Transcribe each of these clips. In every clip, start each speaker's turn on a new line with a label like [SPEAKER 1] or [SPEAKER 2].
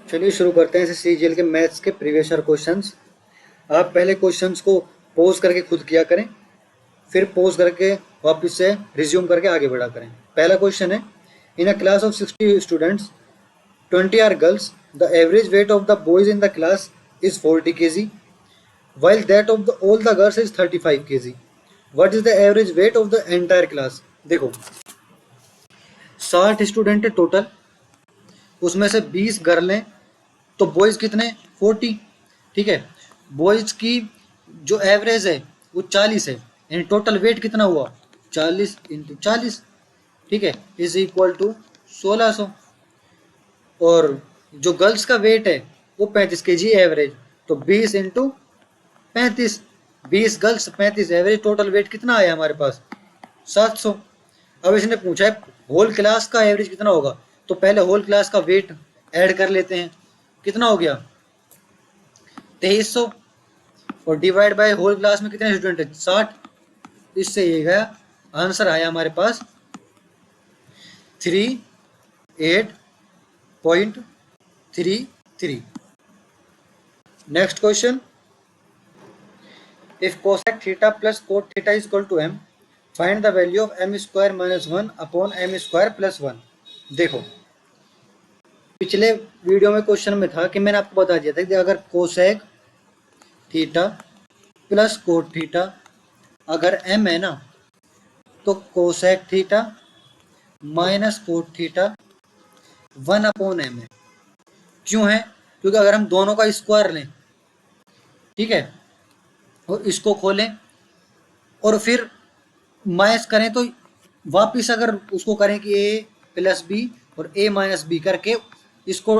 [SPEAKER 1] चलिए शुरू करते हैं सीजीएल के मैथ्स के प्रीवियस ईयर क्वेश्चंस। आप पहले क्वेश्चंस को पॉज करके खुद किया करें, फिर पॉज करके वापस से रिज्यूम करके आगे बढ़ा करें। पहला क्वेश्चन है, in a class of 60 students 20 are girls, the average weight of the boys in the class is 40 kg while that of the all the girls is 35 kg. What is the average weight of the entire class? देखो 60 student है total, उसमें से 20 girl हैं, तो boys कितने 40। ठीक है, boys की जो एवरेज है वो 40 है, यानी टोटल वेट कितना हुआ 40 इंटू 40, ठीक है, इज इक्वल टू 1600। और जो गर्ल्स का वेट है वो 35 kg एवरेज, तो 20 into 35, 20 girls 35 average, total weight कितना आया हमारे पास 700। अब इसने पूछा है होल क्लास का एवरेज कितना होगा, तो पहले होल क्लास का वेट ऐड कर लेते हैं, कितना हो गया 2300, और डिवाइड बाय होल क्लास में कितने स्टूडेंट है 60, इससे ये गया आंसर आया हमारे पास 38.33। Next question, if cosec theta plus cot theta is equal to m, find the value of m square minus 1 upon m square plus 1। देखो पिछले वीडियो में क्वेश्चन में था कि मैंने आपको बता दिया था कि अगर cosec theta plus cot theta अगर m है ना, तो cosec theta minus cot theta 1 upon m है। क्यों है, क्योंकि अगर हम दोनों का स्क्वायर लें, ठीक है, और इसको खोलें और फिर माइनस करें, तो वापिस अगर उसको करें कि a प्लस बी और a माइनस बी करके इसको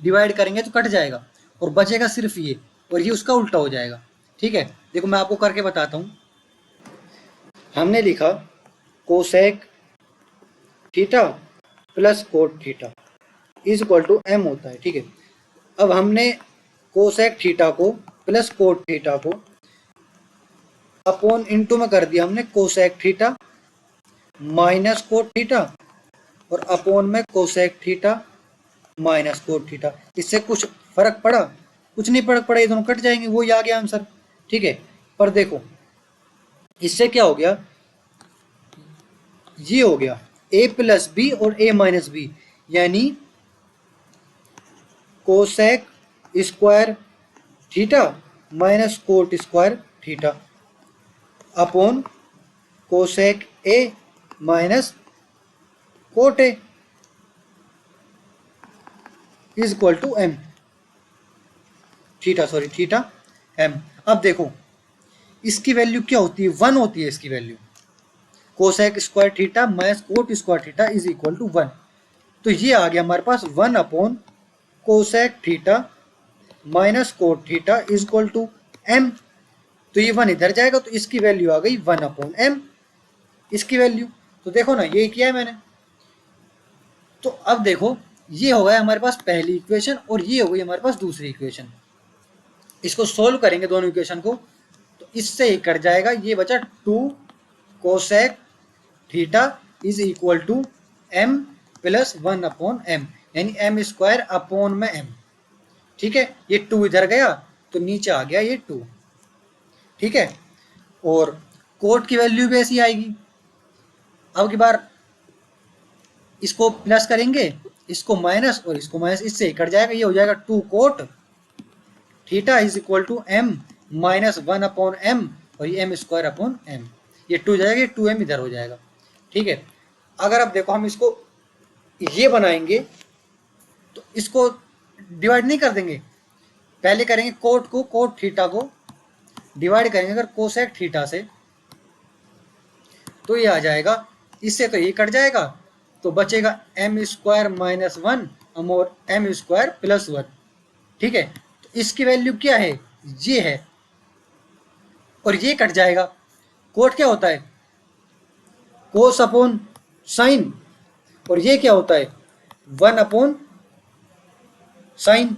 [SPEAKER 1] डिवाइड करेंगे तो कट जाएगा और बचेगा सिर्फ ये, और ये उसका उल्टा हो जाएगा। ठीक है, देखो मैं आपको करके बताता हूँ। हमने लिखा cosec theta plus cot theta is equal to m होता है। ठीक है, अब हमने कोसेक थीटा को प्लस कोट थीटा को अपॉन इनटू में कर दिया हमने cosec theta minus cot theta, और अपॉन में cosec theta minus cot theta. इससे कुछ फर्क पड़ा, कुछ नहीं फर्क पड़ा, ये दोनों कट जाएंगे, वो ही आ गया आंसर। ठीक है, पर देखो इससे क्या हो गया, ये हो गया a प्लस बी और a माइनस बी, यानी cosec square theta minus cot square theta upon cosec A minus cot A is equal to m theta m। अब देखो इसकी वैल्यू क्या होती है, 1 होती है इसकी value, cosec square theta minus cot square theta is equal to 1। तो ये आ गया हमारे पास 1 upon cosec theta minus cot theta is equal to m। तो ये 1 इधर जाएगा, तो इसकी वैल्यू आ गई 1 अपॉन m, इसकी वैल्यू। तो देखो ना, ये किया है मैंने। तो अब देखो ये हो गया हमारे पास पहली इक्वेशन और ये हो गई हमारे पास दूसरी इक्वेशन। इसको सोल्व करेंगे दोनों इक्वेशन को, तो इससे ही कट जाएगा, ये बचा 2 cosec theta is equal to m plus 1 upon m, यानी m स्क्वायर अपॉन में m। ठीक है, ये 2 इधर गया तो नीचे आ गया ये 2। ठीक है, और कोट की वैल्यू भी ऐसी आएगी। अब की बार इसको प्लस करेंगे, इसको माइनस और इसको माइनस, इससे ही कट जाएगा, ये हो जाएगा 2 cot theta is equal to m minus 1 upon m, और ये m स्क्वायर अपॉन m, ये 2 जाएगा, ये 2m इधर हो जाएगा। ठीक है, अगर अब देखो हम इसको ये बनाएंगे तो इसको डिवाइड नहीं कर देंगे, पहले करेंगे कोट को, कोट थीटा को डिवाइड करेंगे अगर कोसेक थीटा से, तो ये आ जाएगा, इससे तो ये कट जाएगा, तो बचेगा m स्क्वायर माइनस 1 और m स्क्वायर प्लस 1। ठीक है, तो इसकी वैल्यू क्या है, ये है, और ये कट जाएगा। कोट क्या होता है, कोस अपॉन साइन, और ये क्या होता है 1 अपॉन साइन।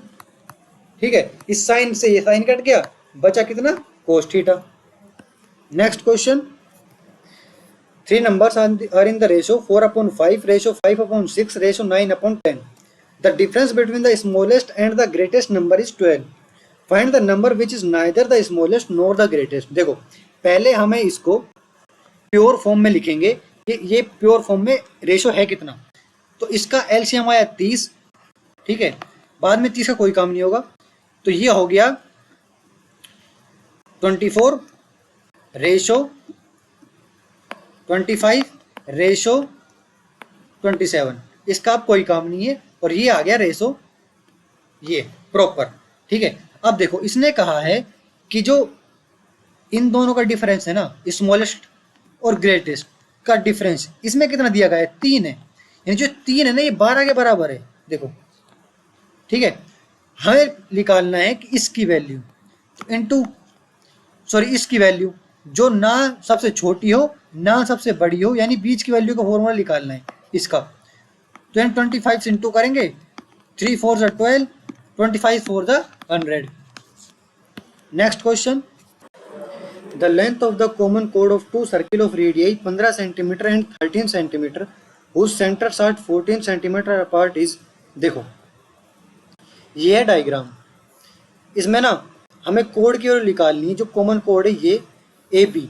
[SPEAKER 1] ठीक है, इस साइन से ये साइन कट गया, बचा कितना cos theta. Next question, 3 numbers are in the ratio 4/5, ratio 5/6, ratio 9/10. The difference between the smallest and the greatest number is 12. Find the number which is neither the smallest nor the greatest. देखो पहले हमें इसको pure form में लिखेंगे कि ये pure form में ratio है कितना. तो इसका एलसीएम आया 30. ठीक है, बाद में 30 का कोई काम नहीं होगा. तो ये हो गया 24 रेशो 25 रेशो 27. इसका अब कोई काम नहीं है. और ये आ गया रेशो ये प्रॉपर. ठीक है, अब देखो इसने कहा है कि जो इन दोनों का डिफरेंस है ना, स्मॉलेस्ट और ग्रेटेस्ट का डिफरेंस, इसमें कितना दिया गया है? 3 है. यानी जो 3 है ना, ये 12 के बराबर है. देखो ठीक है, हमें निकालना है कि इसकी वैल्यू इनटू इसकी वैल्यू जो ना सबसे छोटी हो ना सबसे बड़ी हो, यानी बीच की वैल्यू का फॉर्मूला निकालना है इसका. तो हम 25 से इंटू करेंगे. 3 4 ज़ा 12, 25 4 ज़ा 100. Next question. The length of the common कोड of 2 circle of radii 15 centimetre and 13 centimetre whose centres are 14 centimetre apart is. देखो ये है डायग्राम. इसमें ना हमें कोड की ओर निकालनी है. जो कॉमन कोड है ये ए बी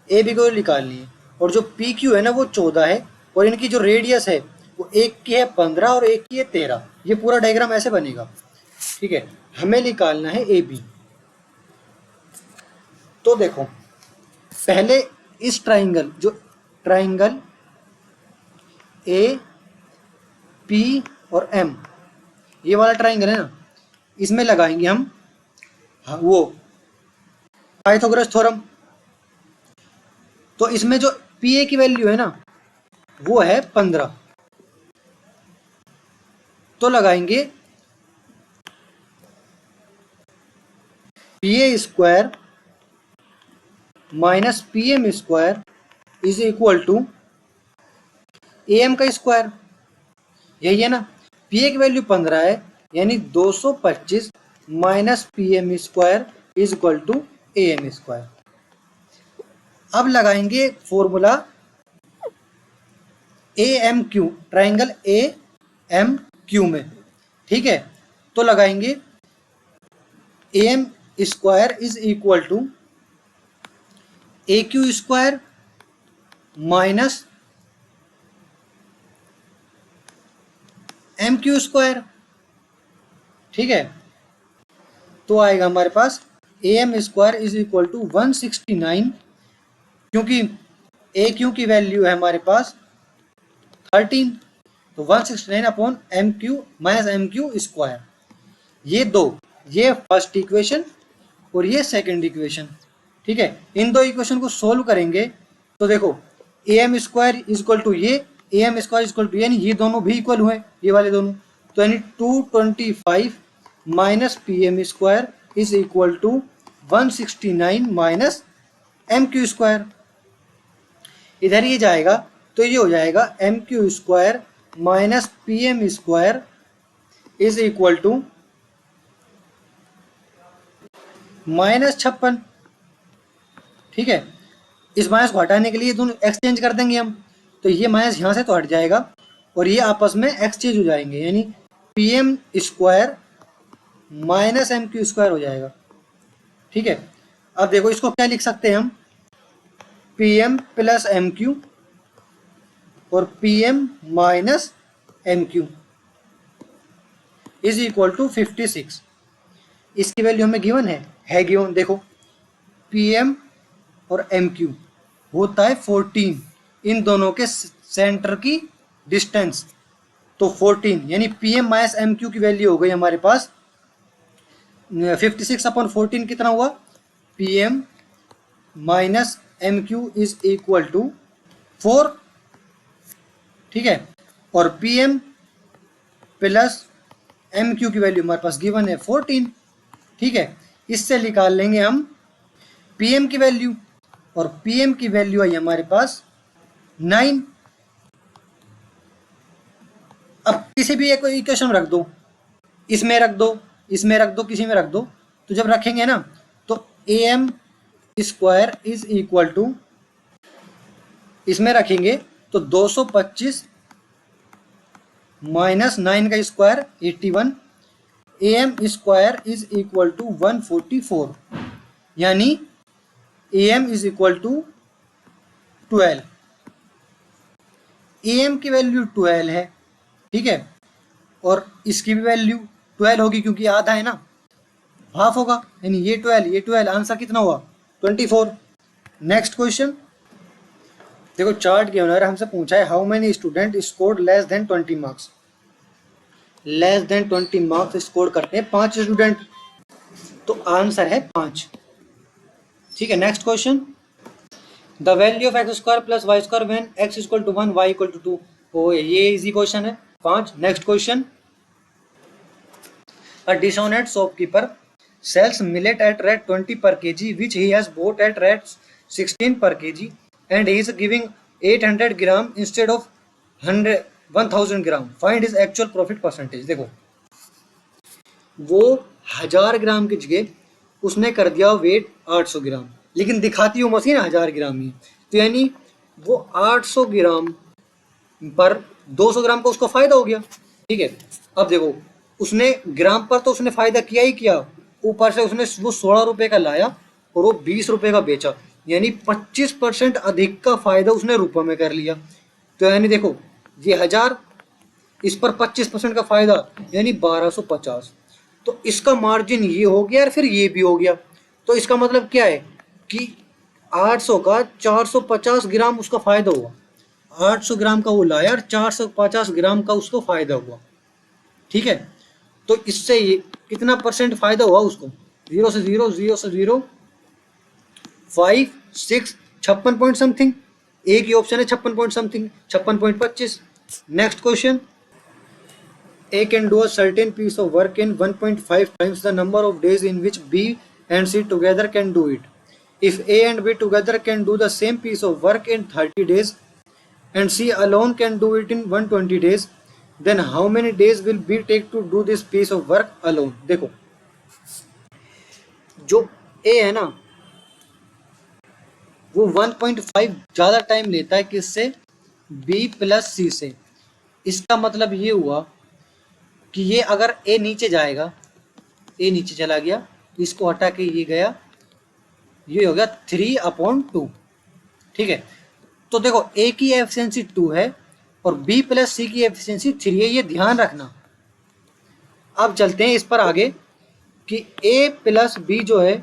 [SPEAKER 1] की ओर निकालनी है. और जो पी क्यू है ना वो 14 है. और इनकी जो रेडियस है वो एक की है 15 और एक की है 13. ये पूरा डायग्राम ऐसे बनेगा. ठीक है, हमें निकालना है ए बी. तो देखो पहले इस ट्राइंगल, जो ट्राइंगल ए पी और एम, ये वाला ट्राइंगल है ना, इसमें लगाएंगे हम वो पाइथागोरस थ्योरम. तो इसमें जो पी ए की वैल्यू है ना वो है 15. तो लगाएंगे P A square minus P M square is equal to A M का स्क्वायर. यही है ना. पी ए की वैल्यू 15 है, यानी 225 minus P M square is equal to A M square. अब लगाएंगे formula A M Q, triangle A M Q में. ठीक है, तो लगाएंगे A M square is equal to A Q square minus M Q square. ठीक है, तो आएगा हमारे पास A M square is equal to 169, क्योंकि ए क्यू की वैल्यू है हमारे पास 13. तो 169 upon M Q minus M Q square. ये दो, ये फर्स्ट इक्वेशन और ये सेकंड इक्वेशन. ठीक है, इन दो इक्वेशन को सोल्व करेंगे तो देखो A M square is equal to ये, A M square is equal to, यानी ये दोनों भी इक्वल हुए, ये वाले दोनों. तो यानी 225 minus P M square is equal to 169 minus M Q square. इधर ये जाएगा तो ये हो जाएगा M Q square minus P M square is equal to -56. ठीक है, इस माइनस को हटाने के लिए दोनों एक्सचेंज कर देंगे हम. तो ये माइनस यहाँ से तो हट जाएगा और ये आपस में एक्सचेंज हो जाएंगे, यानी P M square minus M Q square हो जाएगा. ठीक है, अब देखो इसको क्या लिख सकते हैं हम, P M plus M Q और P M minus M Q is equal to 56. इसकी वैल्यू हमें गिवन है गिवन. देखो पी एम और एम क्यू होता है 14, इन दोनों के सेंटर की डिस्टेंस. तो 14 यानी P M minus M Q की वैल्यू हो गई हमारे पास 56 अपॉन 14 कितना हुआ, P M minus M Q is equal to 4. ठीक है, और P M plus M Q की वैल्यू हमारे पास गिवन है 14. ठीक है, इससे निकाल लेंगे हम पी एम की वैल्यू, और पी एम की वैल्यू आई हमारे पास 9. अब किसी भी एक इक्वेशन रख दो, इसमें रख दो, इसमें रख दो, किसी में रख दो. तो जब रखेंगे ना तो A M square is equal to, इसमें रखेंगे तो 225 माइनस 9 का square 81, AM square is equal to 144, यानी AM is equal to 12। AM की वैल्यू 12 है, ठीक है, और इसकी भी वैल्यू 12 होगी क्योंकि आधा है ना, हाफ होगा, यानी ये 12, आंसर कितना हुआ 24। नेक्स्ट क्वेश्चन देखो, चार्ट गिवन है, हमसे पूछा है how many student scored less than 20 marks. Less than 20 marks score करते हैं 5 स्टूडेंट, तो आंसर है 5, ठीक है। Next question, the value of X square plus Y square when X equal to 1 Y equal to 2। Oh ये easy question है, 5। Next question, a dishonest shopkeeper sells millet at rate 20 per kg which he has bought at rate 16 per kg and he is giving 800 gram instead of 1000 gram. Find his actual profit percentage। देखो, वो 1000 ग्राम की जगह उसने कर दिया wait 800 ग्राम, लेकिन दिखाती वो मशीन 1000 ग्राम ही, तो यानी वो 800 ग्राम पर 200 ग्राम का उसको फायदा हो गया, ठीक है। अब देखो, उसने ग्राम पर तो उसने फायदा किया ही किया, ऊपर से उसने वो 16 रुपए का लाया और वो 20 रुपए का बेचा, यानी 25% अधिक का फायदा उसने रुपए में कर लिया। तो यानी देखो, ये 1000, इस पर 25% का फायदा, यानी 1250। तो इसका मार्जिन ये हो गया और फिर ये भी हो गया, तो इसका मतलब क्या है कि 800 का 450 ग्राम उसका फायदा हुआ। 800 ग्राम का वो लाया और 450 ग्राम का उसको फायदा हुआ, ठीक है। तो इससे ये कितना परसेंट फायदा हुआ उसको, 0 से 0, 0 से 0, 5, 6, 56 पॉइंट समथिंग, एक ही ऑप्शन है 56 point something, 56.25। Next question, A can do a certain piece of work in 1.5 times the number of days in which B and C together can do it. If A and B together can do the same piece of work in 30 days and C alone can do it in 120 days, then how many days will B take to do this piece of work alone। देखो, जो A है ना, वो 1.5 ज़्यादा time लेता है किससे, B plus C से। इसका मतलब ये हुआ कि ये अगर A नीचे जाएगा, A नीचे चला गया, इसको हटा के ये गया, ये हो गया 3/2, ठीक है। तो देखो, A की एफिशिएंसी 2 है और B प्लस C की एफिशिएंसी 3 है, ये ध्यान रखना। अब चलते हैं इस पर आगे कि A प्लस B जो है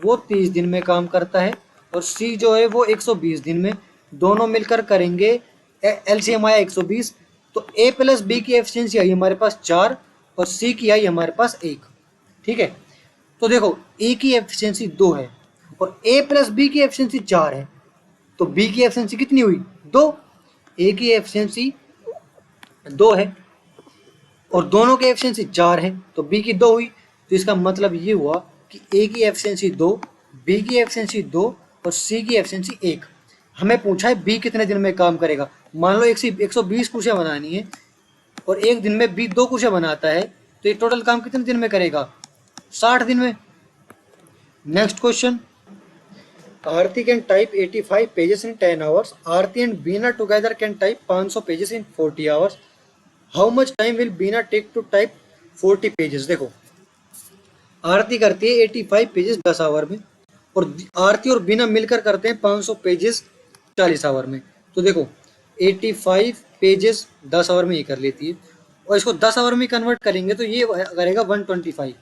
[SPEAKER 1] वो 30 दिन में काम करता है और C जो है वो 120 दिन में, दोनों मिलकर करेंगे, एलसीएम आया 120, तो A प्लस B की एफिशिएंसी आई हमारे पास 4 और C की आई हमारे पास 1, ठीक है। तो देखो, A की एफिशिएंसी 2 है और A प्लस B की एफिशिएंसी 4 है, तो B की एफिशिएंसी कितनी हुई, 2। A की एफिशिएंसी 2 है और दोनों की एफिशिएंसी 4 है, तो B की 2 हुई। तो इसका मतलब ये हुआ कि A की एफिशिएंसी 2, B की एफिशिएंसी 2 और C की एफिशिएंसी 1। हमें पूछा है B कितने दिन में काम करेगा। मान लो 120 कुर्सियाँ बनानी है और एक दिन में B 2 कुर्सियाँ बनाता है, तो ये टोटल काम कितने दिन में करेगा, 60 दिन में। Next question, Aarti can type 85 pages in 10 hours, Aarti and Beena together can type 500 pages in 40 hours, how much time will Beena take to type 40 pages. देखो, आरती करती है 85 पेजेस 10 आवर में और आरती और बीना मिलकर करते हैं 500 पेजेस 40 आवर में। तो देखो, 85 पेजेस 10 आवर में ये कर लेती है और इसको 10 आवर में कन्वर्ट करेंगे तो ये करेगा 125।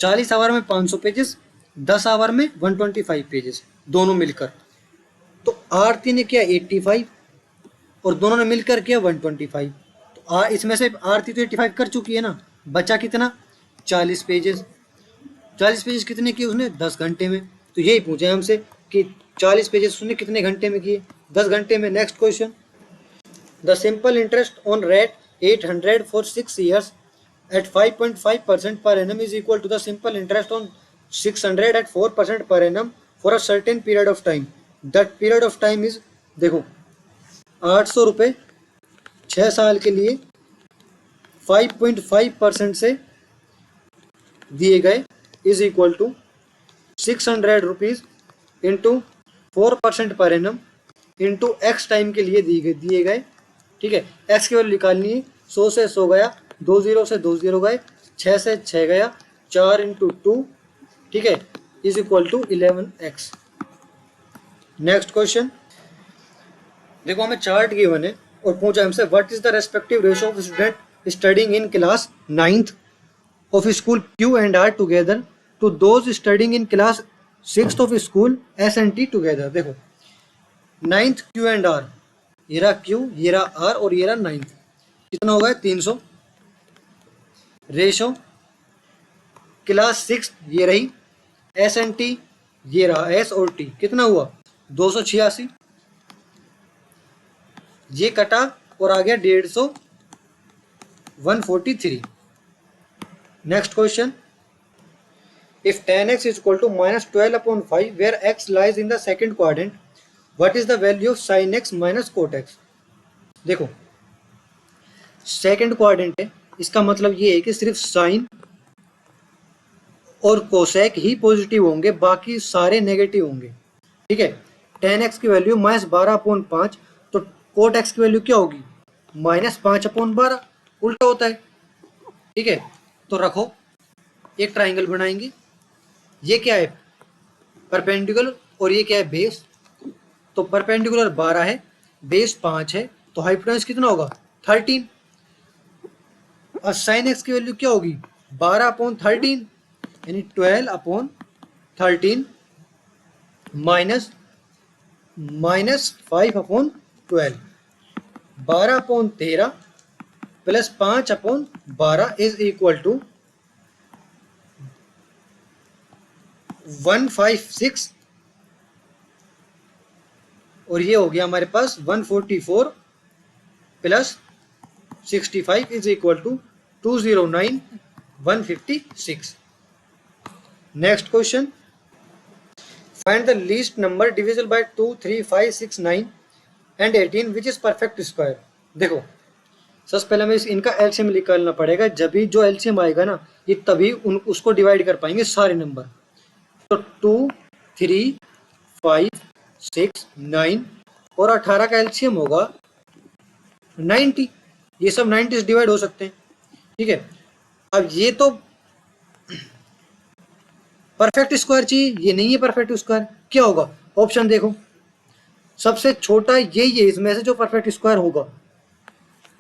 [SPEAKER 1] 40 आवर में 500 पेजेस, 10 आवर में 125 पेजेस, दोनों मिलकर। तो आरती ने किया 85 और दोनों ने मिलकर किया 125। तो इसमें से आरती तो 85 कर चुकी है ना, बचा कितना, 40 पेजेस। 40 पेजेस कितने किए उसने, 10 घंटे में। तो यही पूछा हमसे कि 40 पेजेस उसने कितने घंटे में किए, 10 घंटे में। Next question, the simple interest on rate 800 for 6 years at 5.5% per annum is equal to the simple interest on 600 at 4% per annum for a certain period of time. That period of time is, देखो, 800 रुपये 6 साल के लिए 5.5% से दिए गए is equal to 600 rupees into 4% पर annum into x time के लिए दिए गए, ठीक है। एक्स की वैल्यू निकालनी है 100 से 100 गया, 2 0 से 2 0 गए, 6 से 6 गया, 4 इंटू 2, ठीक है, is equal to 11x। Next question देखो, हमें चार्ट गिवन है और पूछा हमसे what is the respective ratio of student studying in class 9th of school Q and R together to those studying in class 6th of school S and T together। देखो 9th Q and R, ये रहा Q, ये रहा R और ये रहा 9th, कितना होगा 300। रेशो क्लास 6 ये रही, S एंड T ये रहा S और T, कितना हुआ 286। ये कटा और आ गया 150, 143। Next question, if tan x is equal to minus 12/5 where x lies in the second quadrant, what is the value of sin x minus cot x। देखो सेकंड क्वाड्रेंट है, इसका मतलब ये है कि सिर्फ साइन और कोसेक ही पॉजिटिव होंगे, बाकी सारे नेगेटिव होंगे, ठीक है। tan x की वैल्यू -12/5, तो cot x की वैल्यू क्या होगी -5/12, उल्टा होता है, ठीक है। तो रखो एक ट्राइंगल बनाएंगे, ये क्या है परपेंडिकुलर और ये क्या है बेस, तो परपेंडिकुलर 12 है, बेस 5 है, तो हाइपोटेन्यूज कितना होगा 13। और साइन एक्स की वैल्यू क्या होगी 12/13, यानी 12/13 minus -5/12, 12/13 plus 5/12 is equal to 156, और ये हो गया हमारे पास 144 plus 65 is equal to 209, 156। Next question, find the least number divisible by 2, 3, 5, 6, 9 and 18 which is perfect square. देखो सबसे पहले हमें इनका एलसीएम निकालना पड़ेगा, जब भी जो एलसीएम आएगा ना ये तभी उसको डिवाइड कर पाएंगे सारे नंबर। तो 2, 3, 5, 6, 9 और 18 का एलसीएम होगा 90, ये सब 90 से डिवाइड हो सकते हैं, ठीक है। अब ये तो परफेक्ट स्क्वायर चाहिए, ये नहीं है परफेक्ट स्क्वायर, क्या होगा ऑप्शन देखो, सबसे छोटा यही है इसमें से जो परफेक्ट स्क्वायर होगा,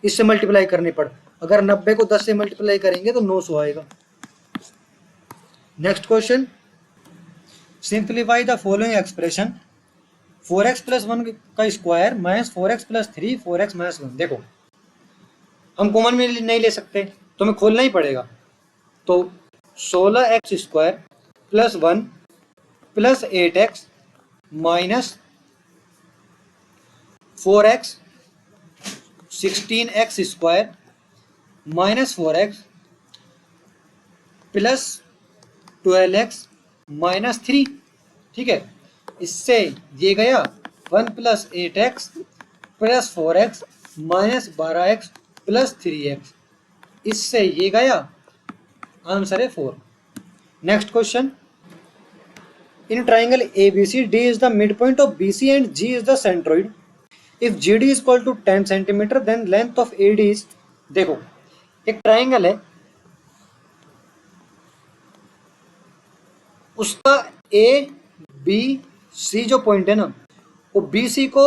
[SPEAKER 1] इससे मल्टीप्लाई करने पर, अगर 90 को 10 से मल्टीप्लाई करेंगे तो 900 आएगा। Next question, simplify the following expression 4x + 1 का स्क्वायर -4x + 3 4x - 1। देखो हम कॉमन में नहीं ले सकते तो हमें खोलना ही पड़ेगा, तो 16x² + 1 + 8x - 4x 16x² - 4x + 12x - 3, ठीक है। इससे ये गया 1 + 8x + 4x - 12x + 3x, इससे ये गया, आंसर है 4। Next question, in triangle ABC D is the midpoint of BC and G is the centroid. If GD is equal to 10 cm then length of AD is। देखो एक triangle है, उसका ABC जो point है ना वो BC को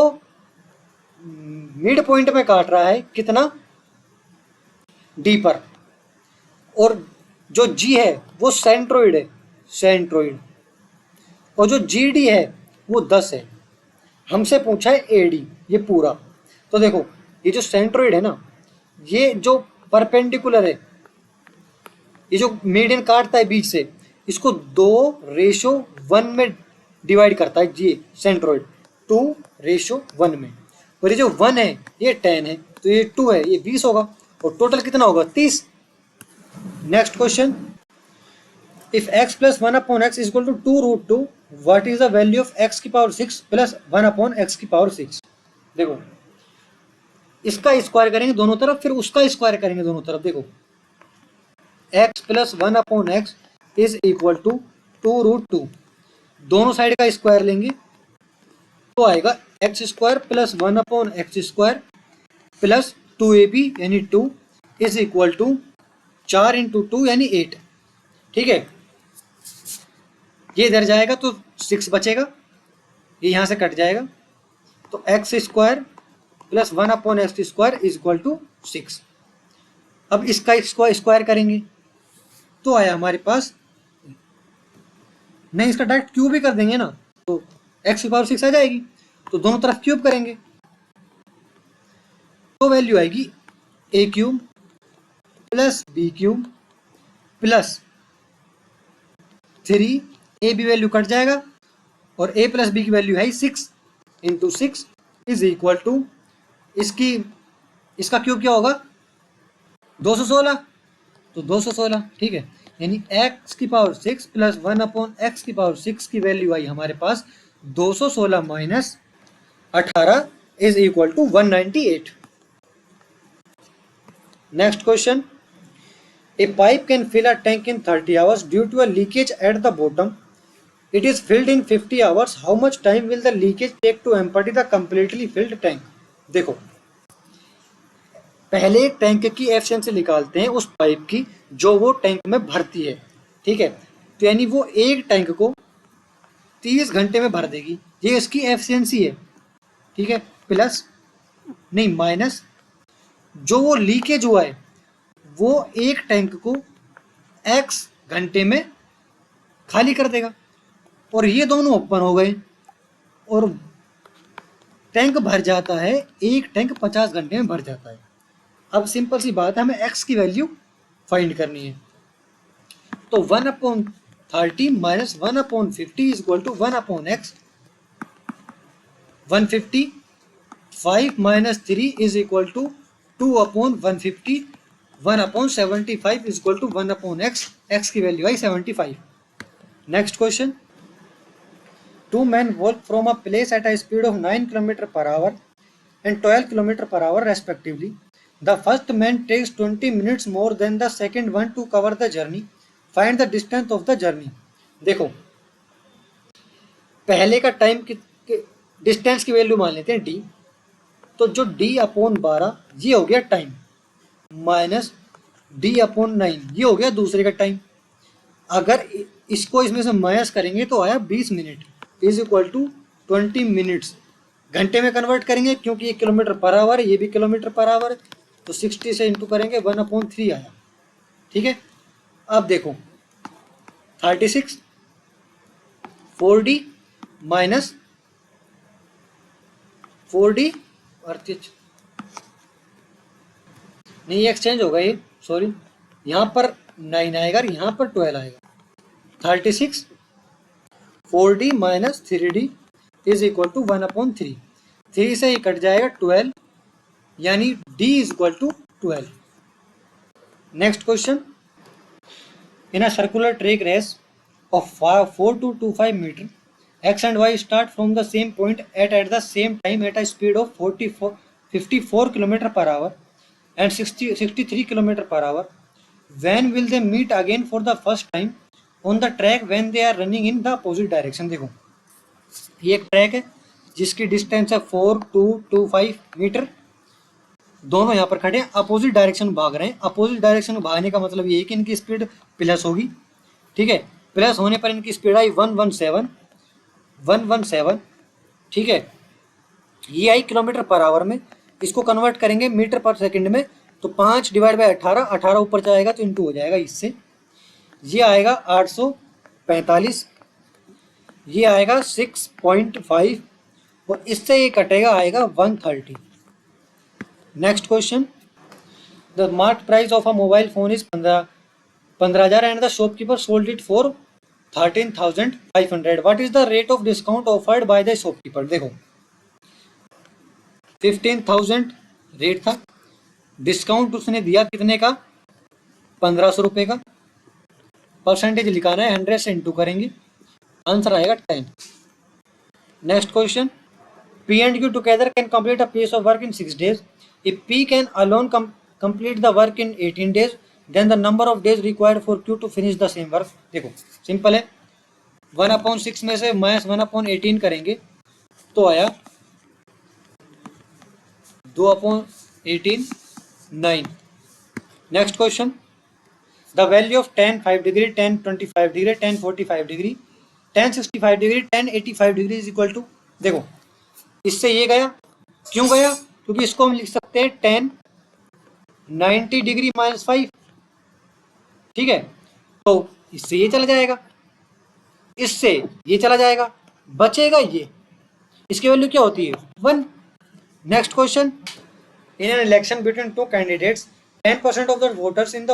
[SPEAKER 1] mid point में काट रहा है, कितना D पर, और जो G है वो सेंट्रोइड है, सेंट्रोइड, और जो GD है वो 10 है। हमसे पूछा है AD ये पूरा, तो देखो ये जो सेंट्रोइड है ना, ये जो परपेंडिकुलर है, ये जो मीडियन काटता है बीच से, इसको 2:1 में डिवाइड करता है ये सेंट्रोइड, 2:1 में, और ये जो 1 है ये 10 है, तो ये 2 है, ये 20 होगा, और टोटल कितना होगा 30। Next question, if x + 1/x is equal to 2√2 what is the value of x की पावर 6 + 1/x की पावर 6। देखो इसका स्क्वायर करेंगे दोनों तरफ, फिर उसका स्क्वायर करेंगे दोनों तरफ। देखो x + 1/x is equal to 2√2, दोनों साइड का स्क्वायर लेंगे तो आएगा x² + 1/x² + 2ab यानी 2 इज इक्वल टू 4 इंटू 2 यानी 8। ठीक है, ये इधर जाएगा तो 6 बचेगा, ये यहाँ से कट जाएगा, तो X square plus 1/x² is equal to 6। अब इसका स्क्वायर करेंगे तो आया हमारे पास, नहीं इसका डायरेक्ट क्यूब ही कर देंगे ना, तो x⁴ आ जाएगी, तो दोनों तरफ क्यूब करेंगे तो वैल्यू आएगी a³ plus b³ plus 3, a भी वैल्यू कट जाएगा और a प्लस b की वैल्यू है 6 इंटू 6 इज इक्वल टू, इसका क्यूब क्या होगा 216, तो 216। ठीक है, यानी x⁴ प्लस 1/x⁴ की वैल्यू आई हमारे पास 216 minus 18 is equal to 198। Next question, a pipe can fill a tank in 30 hours due to a leakage at the bottom, it is filled in 50 hours, how much time will the leakage take to empty the completely filled tank. देखो, पहले tank की efficiency निकालते हैं उस pipe की जो वो tank में भरती है। ठीक है, तो यानी वो एक टैंक को 30 घंटे में भर देगी, ये इसकी एफिशिएंसी है। ठीक है, प्लस नहीं माइनस जो वो लीकेज हुआ है वो एक टैंक को x घंटे में खाली कर देगा, और ये दोनों ओपन हो गए और टैंक भर जाता है, एक टैंक 50 घंटे में भर जाता है। अब सिंपल सी बात है, हमें x की वैल्यू फाइंड करनी है, तो 1/30 minus 1/50 is equal to 1/x, 150, 5 minus 3 is equal to 2/150, 1/75 is equal to 1/x, x की वैल्यू आई 75। Next question, 2 men walk from a place at a speed of 9 km/h and 12 km/h respectively. The first man takes 20 minutes more than the second one to cover the journey. Find the distance of the journey. देखो, पहले का time की distance की value मान लेते हैं d, तो जो d/12 ये हो गया टाइम, माइनस d/9 ये हो गया दूसरे का टाइम। अगर इसको इसमें से माइनस करेंगे तो आया 20 minute is equal to 20 minutes. घंटे में कन्वर्ट करेंगे क्योंकि ये km/h है, ये भी km/h है, तो 60 से इंटू करेंगे 1/3 आया। ठीक है, अब देखो 36 4d माइनस 4d नहीं एक्सचेंज होगा ये, सॉरी, यहाँ पर 9 आएगा और यहाँ पर 12 आएगा। 36 4d minus 3d is equal to 1/3, 3 से ही कट जाएगा 12, यानी d is equal to 12। Next question, in a circular track race of 4 to 25 metre, x and y start from the same point at the same time at a speed of 54 km/h and 63 km/h. When will they meet again for the first time on the track when they are running in the opposite direction? देखो, ये एक track है जिसकी distance है 4225 metre, दोनों यहाँ पर खड़े हैं, अपोजिट डायरेक्शन भाग रहे हैं। अपोजिट डायरेक्शन भागने का मतलब ये है कि इनकी स्पीड प्लस होगी। ठीक है, प्लस होने पर इनकी स्पीड आई 117। ठीक है, ये आई km/h में, इसको कन्वर्ट करेंगे मीटर पर सेकंड में, तो 5 / 18, 18 ऊपर जाएगा तो इंटू हो जाएगा इससे, ये आएगा 845, ये आएगा 6.5 और इससे ये कटेगा आएगा 130। Next question, the market price of a mobile phone is 15,000 and the shopkeeper sold it for 13,500। What is the rate of discount offered by the shopkeeper. देखो 15,000 रेट था, डिस्काउंट उसने दिया कितने का, 1500 रुपये का, परसेंटेज लिखाना है, 100 से इंटू करेंगे, आंसर आएगा 10। Next question, P and Q together can complete a piece of work in 6 days. If P can alone complete the work in 18 days, then the number of days required for Q to finish the same work. देखो simple है, 1/6 में से minus 1/18 करेंगे तो आया 2/18 9, next question, the value of tan 5 degree, tan 25 degree, tan 45 degree, tan 65 degree, tan 85 degree is equal to, देखो इससे ये गया, क्यों गया, क्योंकि इसको हम लिख सकते हैं tan 90 डिग्री माइनस 5, ठीक है, तो इससे ये चला जाएगा, इससे ये चला जाएगा, बचेगा ये, इसकी वैल्यू क्या होती है 1। Next question, in an election between two candidates 10% of the voters in the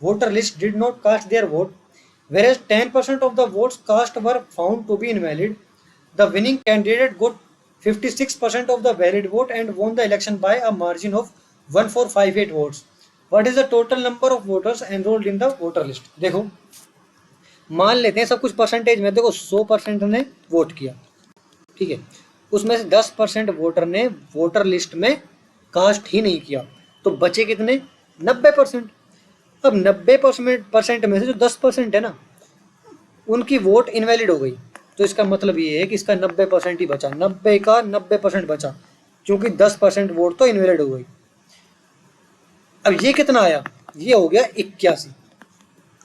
[SPEAKER 1] voter list did not cast their vote, whereas 10% of the votes cast were found to be invalid. The winning candidate got 56% of the valid vote and won the election by a margin of 1458 votes. What is the total number of voters enrolled in the voter list? देखो मान लेते हैं सब कुछ percentage में, देखो 100% ने vote किया, ठीक है, उसमें से 10% वोटर ने वोटर लिस्ट में कास्ट ही नहीं किया, तो बचे कितने 90%। अब 90% में से जो 10% है ना, उनकी वोट इनवैलिड हो गई, तो इसका मतलब ये है कि इसका 90% ही बचा, 90 का 90% बचा, क्योंकि 10% वोट तो इनवैलिड हो गई। अब ये कितना आया, ये हो गया 81।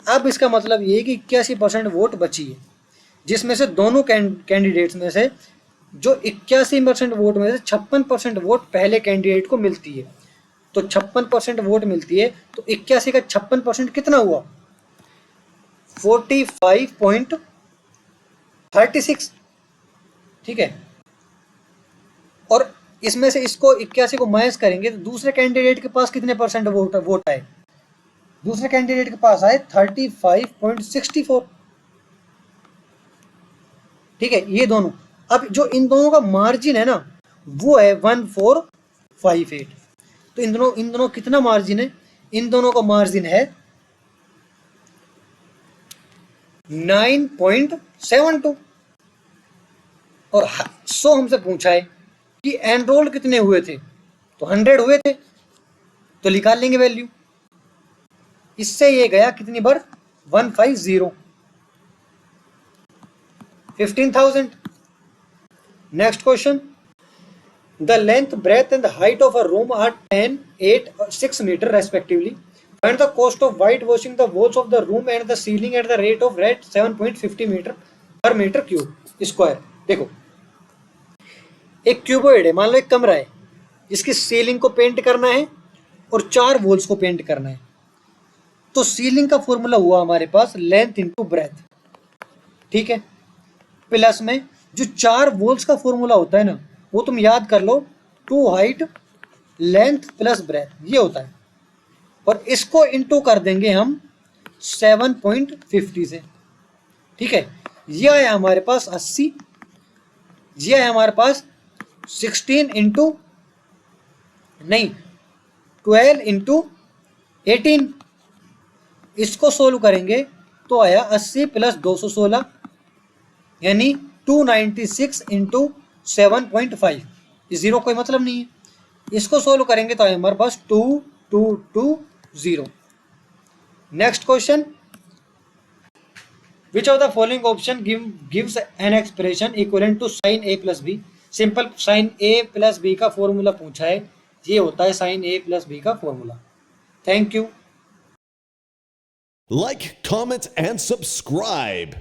[SPEAKER 1] अब इसका मतलब ये है कि 81% वोट बची है, जिसमें से दोनों कैंडिडेट्स में से जो 81% वोट में से 56% वोट पहले कैंडिडेट को मिलती है, तो 56% वोट मिलती है, तो 81 का 56% कितना हुआ 45.36, ठीक है, और इसमें से इसको 81 को माइनस करेंगे तो दूसरे कैंडिडेट के पास कितने परसेंट वोट आए, दूसरे कैंडिडेट के पास आए 35.64, ठीक है, ये दोनों। अब जो इन दोनों का मार्जिन है ना, वो है 1458, तो इन दोनों कितना मार्जिन है, इन दोनों का मार्जिन है 9.72, और 100 हमसे पूछा है कि एनरोल कितने हुए थे, तो 100 हुए थे, तो निकाल लेंगे वैल्यू, इससे ये गया कितनी बार 150, 15,000। Next question, the length, breadth and the height of a room are 10, 8 or 6 meter respectively. Find the cost of whitewashing the walls of the room and the ceiling at the rate of rate 7.50 meter per meter cube square। देखो एक cuboid है, मान लो एक कमरा है, जिसकी ceiling को paint करना है और 4 वॉल्स को पेंट करना है, तो सीलिंग का फॉर्मूला हुआ हमारे पास लेंथ इंटू ब्रेथ, ठीक है, प्लस में जो 4 वॉल्स का फॉर्मूला होता है ना, वो तुम याद कर लो, 2 हाइट लेंथ प्लस ब्रेथ, ये होता है, और इसको इंटू कर देंगे हम 7.50 से, ठीक है, ये आया हमारे पास 80, ये आया हमारे पास 16 इंटू नहीं 12 इंटू 18, इसको सोल्व करेंगे तो आया 80 प्लस 216 यानी 296 इंटू 7.5, जीरो कोई मतलब नहीं है, इसको सोल्व करेंगे तो हमारे पास 2220। Next question, which of the following option gives an expression equivalent to sin a plus B. Simple sin a plus B का फॉर्मूला पूछा है, ये होता है sin a प्लस बी का formula. Thank you.
[SPEAKER 2] Like, comment, and subscribe.